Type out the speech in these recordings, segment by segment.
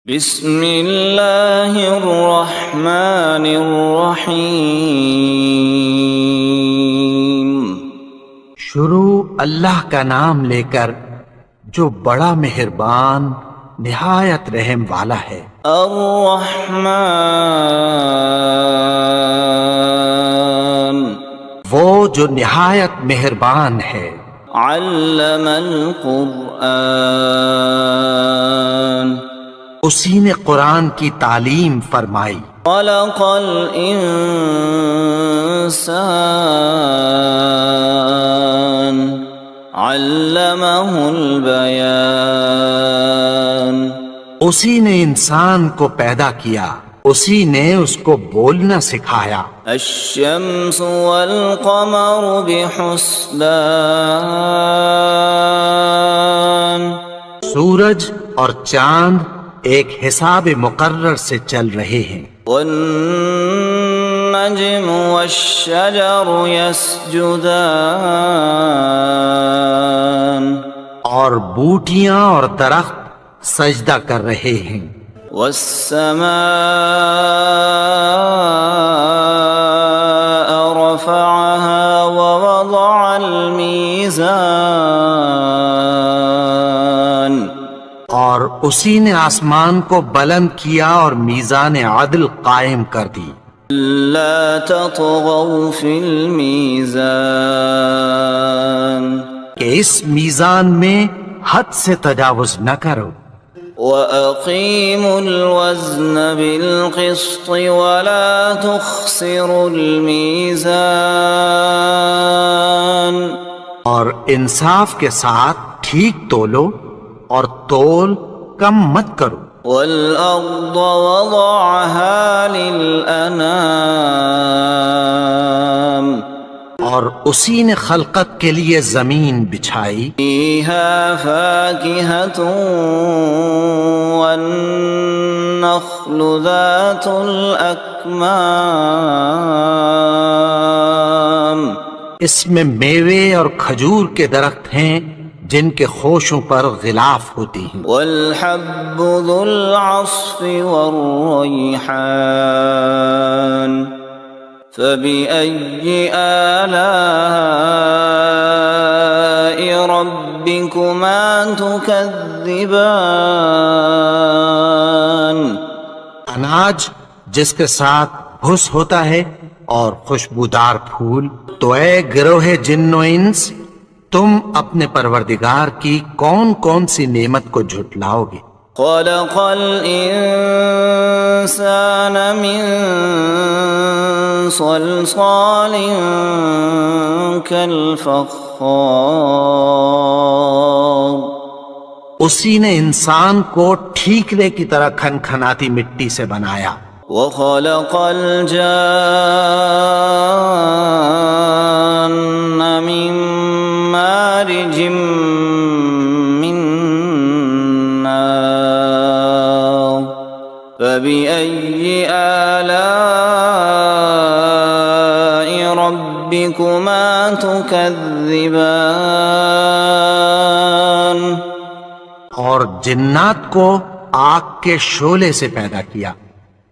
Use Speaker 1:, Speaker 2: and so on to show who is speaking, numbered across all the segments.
Speaker 1: بسم اللہ الرحمن الرحیم۔
Speaker 2: شروع اللہ کا نام لے کر جو بڑا مہربان نہایت رحم والا ہے۔
Speaker 1: الرحمن،
Speaker 2: وہ جو نہایت مہربان ہے۔
Speaker 1: علم القرآن،
Speaker 2: اسی نے قرآن کی تعلیم فرمائی۔
Speaker 1: خلق الانسان، علمہ البیان،
Speaker 2: اسی نے انسان کو پیدا کیا، اسی نے اس کو بولنا سکھایا۔
Speaker 1: الشمس والقمر بحسبان،
Speaker 2: سورج اور چاند ایک حساب مقرر سے چل رہے ہیں۔
Speaker 1: والنجم والشجر يسجدان،
Speaker 2: اور بوٹیاں اور درخت سجدہ کر رہے ہیں۔
Speaker 1: والسماء رفعها ووضع الميزان،
Speaker 2: اور اسی نے آسمان کو بلند کیا اور میزان عدل قائم کر دی۔
Speaker 1: لا تطغوا في الميزان،
Speaker 2: کہ اس میزان میں حد سے تجاوز نہ کرو۔
Speaker 1: وَأَقِيمُوا الْوَزْنَ بِالْقِسْطِ وَلَا تُخْسِرُوا الْمِيزَانَ،
Speaker 2: اور انصاف کے ساتھ ٹھیک تولو اور تول کم مت کرو۔
Speaker 1: وَالْأَرْضَ وَضَعَهَا لِلْأَنَامِ،
Speaker 2: اور اسی نے خلقت کے لیے زمین بچھائی۔
Speaker 1: فِيهَا فَاكِهَةٌ وَالنَّخْلُ ذَاتُ الْأَكْمَامِ،
Speaker 2: اس میں میوے اور کھجور کے درخت ہیں جن کے خوشوں پر غلاف ہوتی ہیں۔
Speaker 1: وَالْحَبُّ ذُو الْعَصْفِ وَالرَّيْحَانُ، فَبِأَيِّ آلَاءِ رَبِّكُمَا تُكَذِّبَانِ،
Speaker 2: اناج جس کے ساتھ بھس ہوتا ہے اور خوشبودار پھول۔ تو اے گروہ جن و انس، تم اپنے پروردگار کی کون کون سی نعمت کو جھٹلاؤ گے؟
Speaker 1: خَلَقَ الْإِنسَانَ مِنْ صَلْصَالٍ كَالْفَخَّارِ،
Speaker 2: اسی نے انسان کو ٹھیکرے کی طرح کھنکھناتی مٹی سے بنایا۔
Speaker 1: وَخَلَقَ الْجَانَّ مِن مَّارِجٍ مِّن نَّارٍ، فَبِأَيِّ آلَاءِ رَبِّكُمَا تُكَذِّبَانِ،
Speaker 2: اور جنات کو آگ کے شعلے سے پیدا کیا،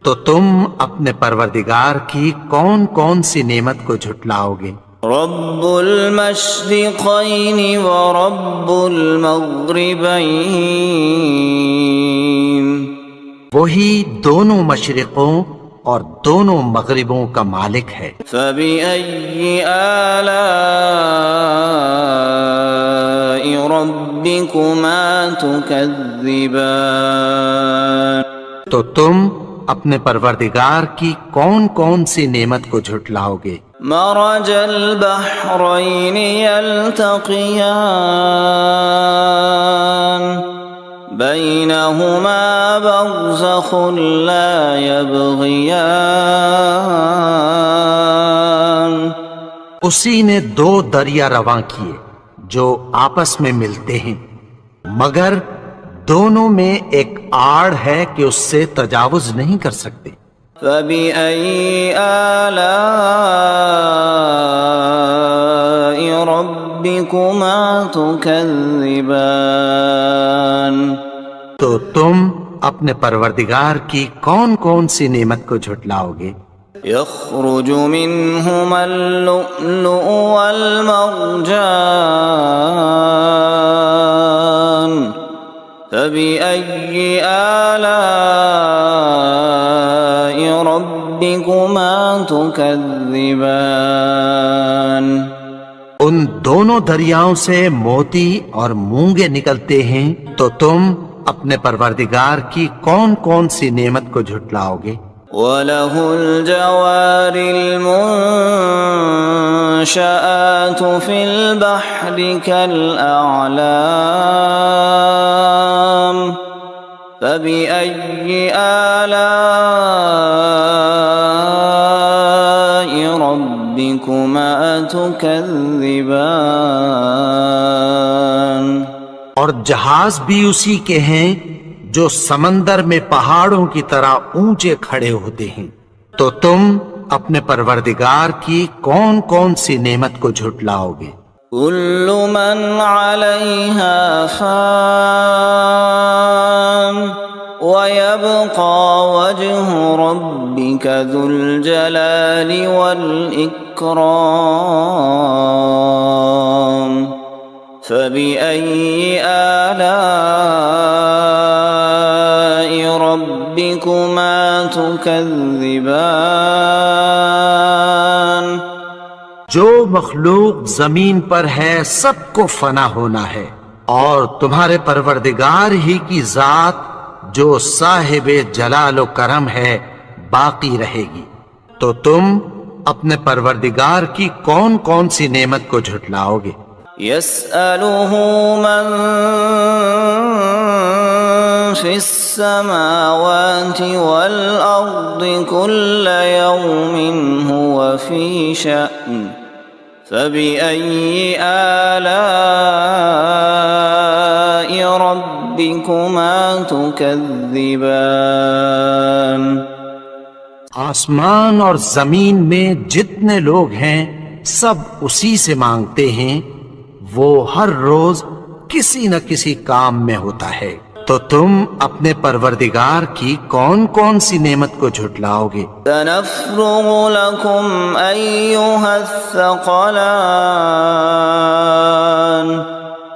Speaker 2: تو تم اپنے پروردگار کی کون کون سی نعمت کو جھٹلاؤ گے؟
Speaker 1: رب المشرقین ورب المغربین،
Speaker 2: وہی دونوں مشرقوں اور دونوں مغربوں کا مالک ہے۔
Speaker 1: فبأي آلاء ربكما تكذبان،
Speaker 2: تو تم اپنے پروردگار کی کون کون سی نعمت کو جھٹلاؤ گے؟
Speaker 1: مرج البحرین یلتقیان، بینہما برزخ لا یبغیان،
Speaker 2: اسی نے دو دریا رواں کیے جو آپس میں ملتے ہیں، مگر دونوں میں ایک آڑ ہے کہ اس سے تجاوز نہیں کر سکتے۔
Speaker 1: فَبِأَيِّ آلَاءِ رَبِّكُمَا تُكَذِّبَانِ،
Speaker 2: تو تم اپنے پروردگار کی کون کون سی نعمت کو جھٹلاؤ گے؟
Speaker 1: يخرج منهما اللؤلؤ والمرجان فبأي آلاء ربكما تكذبان
Speaker 2: ان دونوں دریاؤں سے موتی اور مونگے نکلتے ہیں، تو تم اپنے پروردگار کی کون کون سی نعمت کو جھٹلاؤ گے؟
Speaker 1: وَلَهُ الْجَوَارِ الْمُنشَآتُ فِي الْبَحْرِ كَالْأَعْلَامِ فَبِأَيِّ آلَاءِ رَبِّكُمَا تُكَذِّبَانِ
Speaker 2: اور جہاز بھی اسی کے ہیں جو سمندر میں پہاڑوں کی طرح اونچے کھڑے ہوتے ہیں، تو تم اپنے پروردگار کی کون کون سی نعمت کو جھٹلاؤ گے؟
Speaker 1: كل من عليها فان ويبقى وجه ربك ذو الجلال والإكرام فبأي آلاء ربكما تكذبان
Speaker 2: جو مخلوق زمین پر ہے سب کو فنا ہونا ہے، اور تمہارے پروردگار ہی کی ذات جو صاحب جلال و کرم ہے باقی رہے گی، تو تم اپنے پروردگار کی کون کون سی نعمت کو جھٹلاؤ گے؟
Speaker 1: يسأله من في السماوات والأرض كل يوم هو في شأن فبأي آلاء ربكما تكذبان
Speaker 2: آسمان اور زمین میں جتنے لوگ ہیں سب اسی سے مانگتے ہیں، وہ ہر روز کسی نہ کسی کام میں ہوتا ہے، تو تم اپنے پروردگار کی کون کون سی نعمت کو جھٹلاؤ گے؟
Speaker 1: سنفرغ لكم أيها الثقلان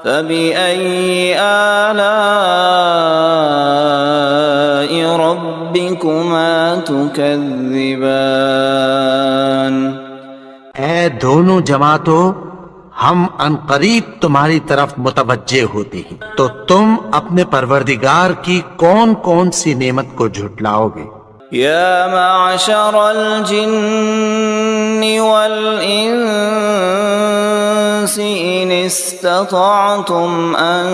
Speaker 1: فبأي آلاء ربكما تكذبان
Speaker 2: اے دونوں جماعتوں، ہم ان قریب تمہاری طرف متوجہ ہوتے ہیں، تو تم اپنے پروردگار کی کون کون سی نعمت کو جھٹلاؤ گے؟
Speaker 1: يا معشر الجن والإنس إن استطعتم أن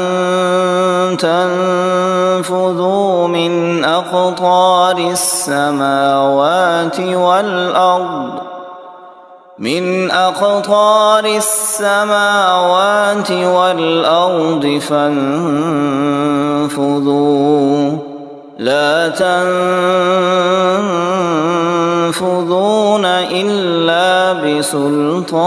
Speaker 1: تنفذوا من أقطار السماوات والأرض فانفذوا لا تنفذون إلا بسلطان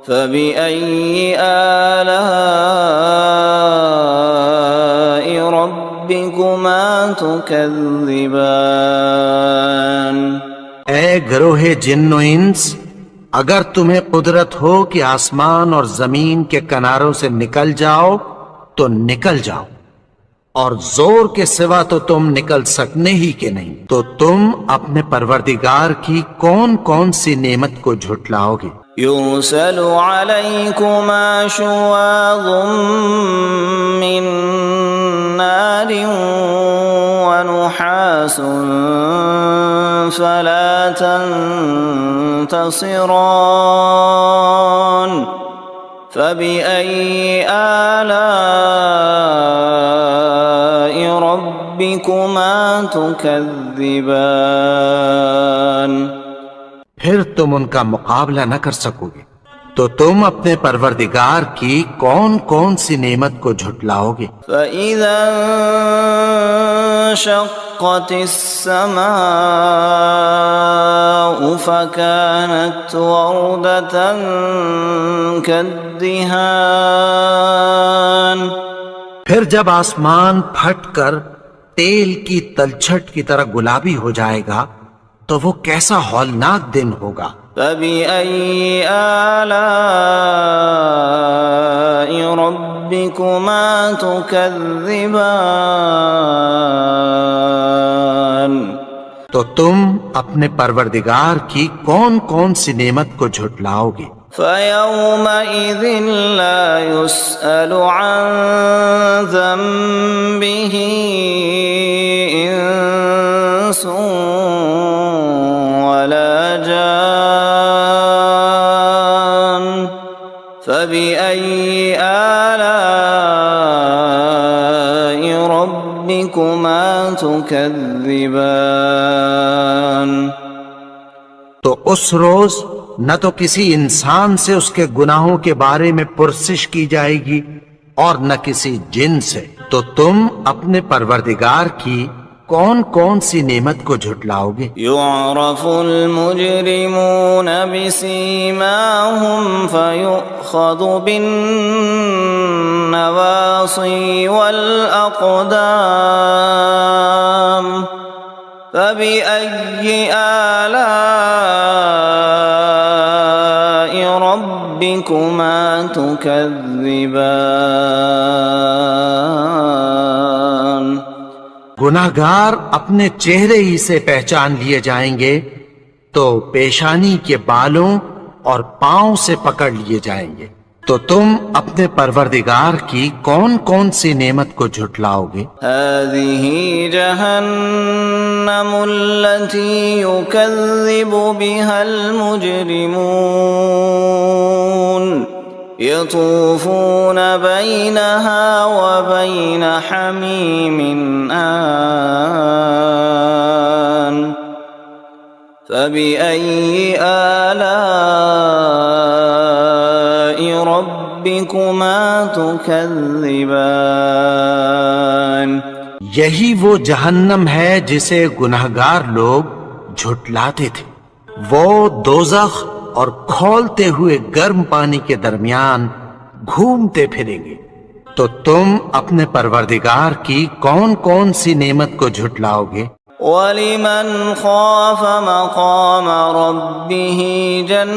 Speaker 1: فبأي آلاء ربكما تكذبان
Speaker 2: اے گروہ جن و انس، اگر تمہیں قدرت ہو کہ آسمان اور زمین کے کناروں سے نکل جاؤ تو نکل جاؤ، اور زور کے سوا تو تم نکل سکنے ہی کے نہیں، تو تم اپنے پروردگار کی کون کون سی نعمت کو جھٹلاؤ گے؟
Speaker 1: يرسل عليكما شواظ من نار ونحاس فلا تنتصران فبأي آلاء ربكما تكذبان
Speaker 2: پھر تم ان کا مقابلہ نہ کر سکو گے، تو تم اپنے پروردگار کی کون کون سی نعمت کو جھٹلاؤ گے؟
Speaker 1: فَإِذَا انشقت السماء فكانت وردة كالدهان الدهان
Speaker 2: پھر جب آسمان پھٹ کر تیل کی تلچھٹ کی طرح گلابی ہو جائے گا تو وہ کیسا ہولناک دن ہوگا۔
Speaker 1: فبأي آلاء ربكما تكذبان
Speaker 2: تو تم اپنے پروردگار کی کون کون سی نعمت کو جھٹلاؤ گے؟
Speaker 1: فيومئذ لا يسأل عن ذنبه إنس ولا جان فبأي آلاء ربكما تكذبان
Speaker 2: تو اس روز نہ تو کسی انسان سے اس کے گناہوں کے بارے میں پرسش کی جائے گی اور نہ کسی جن سے، تو تم اپنے پروردگار کی کون کون سی نعمت کو جھٹلاؤ گے؟
Speaker 1: يعرف المجرمون بسيماهم فيؤخذ بالنواصي والأقدام فبأي آلاء ربكما تكذبان
Speaker 2: گناہگار اپنے چہرے ہی سے پہچان لیے جائیں گے تو پیشانی کے بالوں اور پاؤں سے پکڑ لیے جائیں گے، تو تم اپنے پروردگار کی کون کون سی نعمت کو جھٹلاؤ گے؟
Speaker 1: هذه جهنم التي يكذب بها المجرمون يطوفون بينها وبين حميم آن فبأي آلاء ربكما تكذبان
Speaker 2: یہی وہ جہنم ہے جسے گناہگار لوگ جھٹلاتے تھے، وہ دوزخ اور کھولتے ہوئے گرم پانی کے درمیان گھومتے پھریں گے، تو تم اپنے پروردگار کی کون کون سی نعمت کو جھٹلاؤ گے؟
Speaker 1: وَلِمَنْ خَافَ مَقَامَ رَبِّهِ جَنَّتَانِ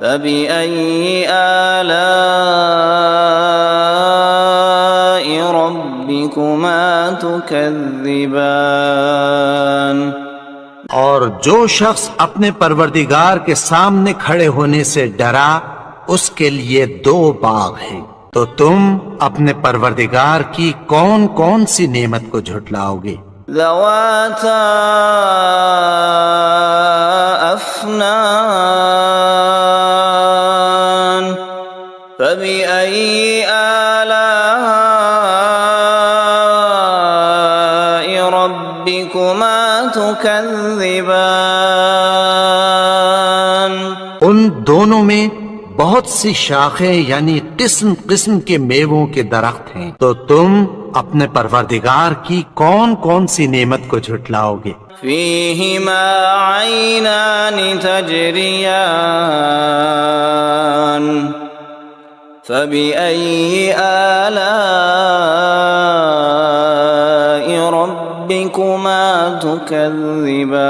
Speaker 1: فَبِأَيِّ آلَاءِ رَبِّكُمَا تُكَذِّبَانِ
Speaker 2: اور جو شخص اپنے پروردگار کے سامنے کھڑے ہونے سے ڈرا اس کے لیے دو باغ ہیں، تو تم اپنے پروردگار کی کون کون سی نعمت کو جھٹلاؤ گے؟
Speaker 1: ذواتا افنان فبأي آلاء ربكما تكذبان
Speaker 2: ان دونوں میں بہت سی شاخیں یعنی قسم قسم کے میووں کے درخت ہیں، تو تم اپنے پروردگار کی کون کون سی نعمت کو جھٹلاؤ گے؟
Speaker 1: فيهما عينان تجريان فبأي آلاء ربكما تكذبان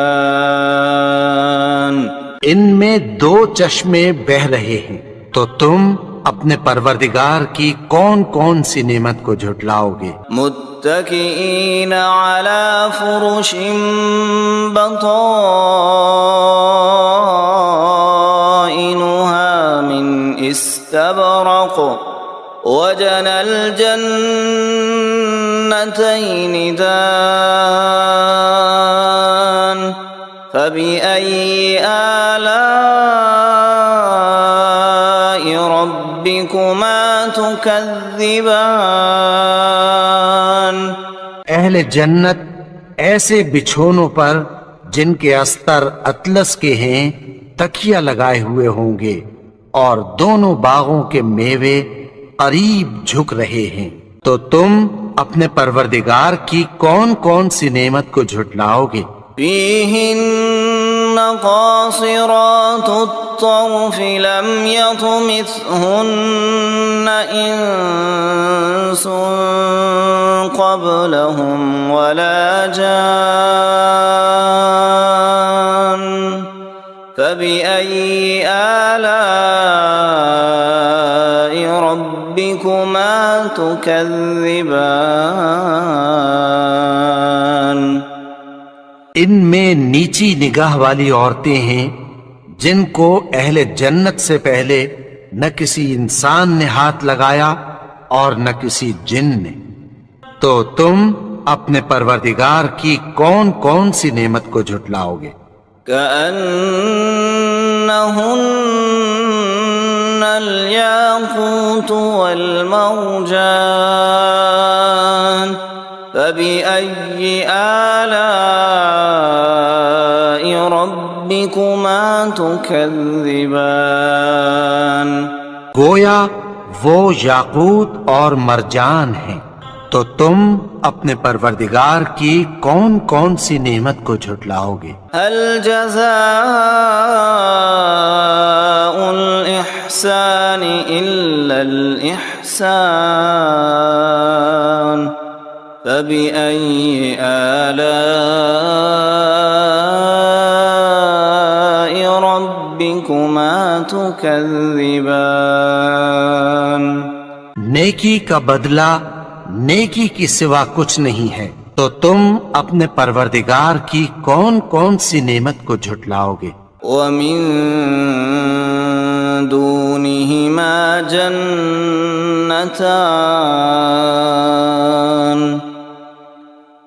Speaker 2: ان میں دو چشمے بہ رہے ہیں، تو تم اپنے پروردگار کی کون کون سی نعمت کو جھٹلاؤ گے؟
Speaker 1: متكئين على فرش بطائنها من استبرق وجنى الجنتين دان فبأي آلاء ربكما تكذبان
Speaker 2: اہل جنت ایسے بچھونوں پر جن کے استر اطلس کے ہیں تکیہ لگائے ہوئے ہوں گے، اور دونوں باغوں کے میوے قریب جھک رہے ہیں، تو تم اپنے پروردگار کی کون کون سی نعمت کو جھٹلاؤ گے؟
Speaker 1: فيهن قاصرات الطرف لم يطمثهن إنس قبلهم ولا جان فبأي آلاء ربكما تكذبان
Speaker 2: ان میں نیچی نگاہ والی عورتیں ہیں جن کو اہل جنت سے پہلے نہ کسی انسان نے ہاتھ لگایا اور نہ کسی جن نے، تو تم اپنے پروردگار کی کون کون سی نعمت کو جھٹلاؤ گے؟
Speaker 1: كأنهن الياقوت والمرجان فبأي آلاء ربكما تكذبان
Speaker 2: گویا وہ یاقوت اور مرجان ہیں، تو تم اپنے پروردگار کی کون کون سی نعمت کو جھٹلاؤ گے؟
Speaker 1: هل جزاء الإحسان إلا الإحسان فبأي آلاء ربكما تكذبان
Speaker 2: نیکی کا بدلہ نیکی کی سوا کچھ نہیں ہے، تو تم اپنے پروردگار کی کون کون سی نعمت کو جھٹلاؤ گے؟
Speaker 1: ومن دونهما جنتان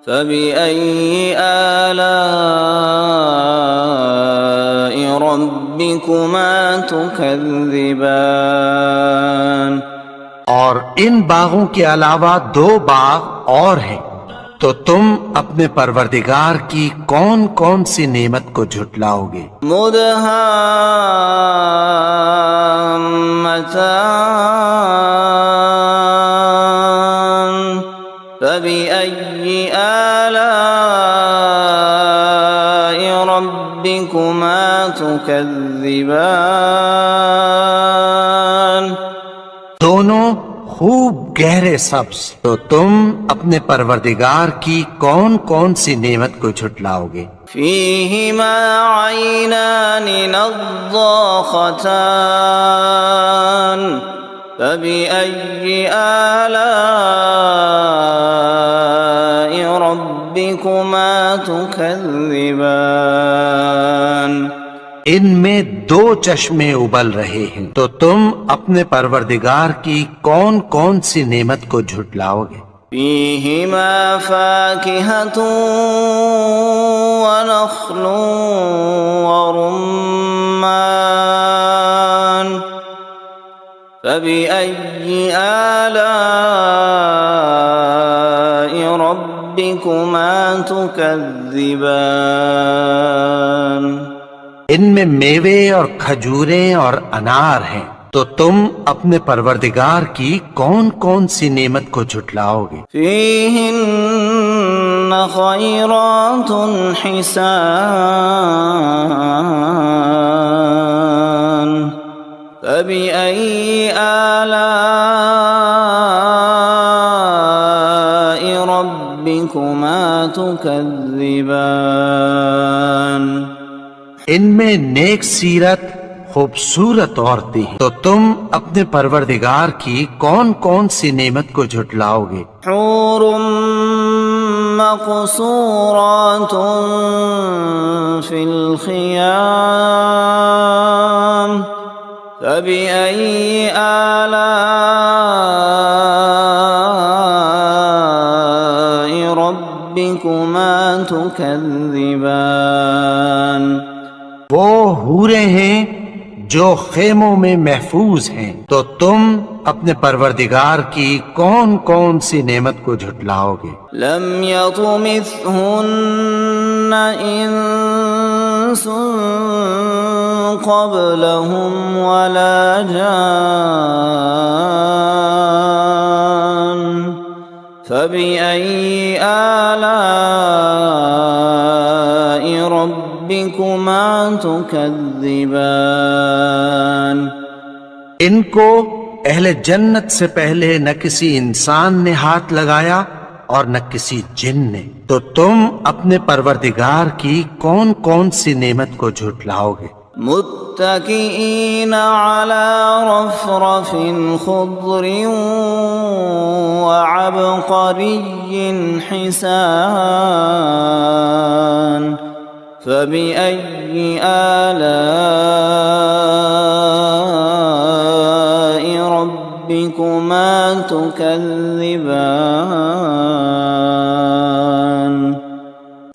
Speaker 1: فبأي آلاء ربكما تكذبان
Speaker 2: اور ان باغوں کے علاوہ دو باغ اور ہیں، تو تم اپنے پروردگار کی کون کون سی نعمت کو جھٹلاؤ گے؟
Speaker 1: مدهامتان فبأي آلاء ربكما تكذبان
Speaker 2: دونوں خوب گہرے سبز، تو تم اپنے پروردگار کی کون کون سی نعمت کو جھٹلاؤ گے؟
Speaker 1: فيهما عينان نضاختان فبأي آلاء ربكما تكذبان
Speaker 2: ان میں دو چشمے ابل رہے ہیں، تو تم اپنے پروردگار کی کون کون سی نعمت کو جھٹلاؤ گے؟
Speaker 1: فيهما فاكهة ونخل ورمان فبأي آلاء ربكما تكذبان
Speaker 2: ان میں میوے اور کھجوریں اور انار ہیں، تو تم اپنے پروردگار کی کون کون سی نعمت کو جھٹلاؤ گے؟
Speaker 1: فيهن خيرات حسان فبأي آلاء ربكما تكذبان
Speaker 2: ان میں نیک سیرت خوبصورت عورتیں ہیں، تو تم اپنے پروردگار کی کون کون سی نعمت کو جھٹلاؤ گے؟
Speaker 1: حور مقصورات في الخيام فبأي آلاء ربكما تكذبان
Speaker 2: وہ حوریں ہیں جو خیموں میں محفوظ ہیں، تو تم اپنے پروردگار کی کون کون سی نعمت کو جھٹلاؤ گے؟
Speaker 1: لم يطمثهن انس قبلهم ولا جان فبأي آلاء ربكما ربكما تكذبان
Speaker 2: ان کو اہل جنت سے پہلے نہ کسی انسان نے ہاتھ لگایا اور نہ کسی جن نے، تو تم اپنے پروردگار کی کون کون سی نعمت کو جھٹلاؤ گے؟
Speaker 1: متكئين على رفرف خضر وعبقري حسان فبأي آلاء ربكما تكذبان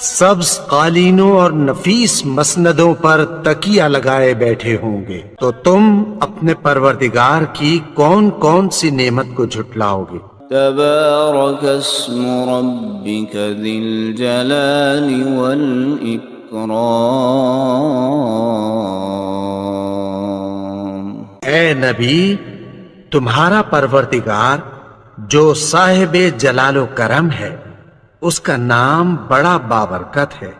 Speaker 2: سبز قالینوں اور نفیس مسندوں پر تکیہ لگائے بیٹھے ہوں گے، تو تم اپنے پروردگار کی کون کون سی نعمت کو جھٹلاؤ گے؟
Speaker 1: تبارك اسم ربك ذي الجلال والإكرام
Speaker 2: اے نبی، تمہارا پروردگار جو صاحب جلال و کرم ہے، اس کا نام بڑا بابرکت ہے۔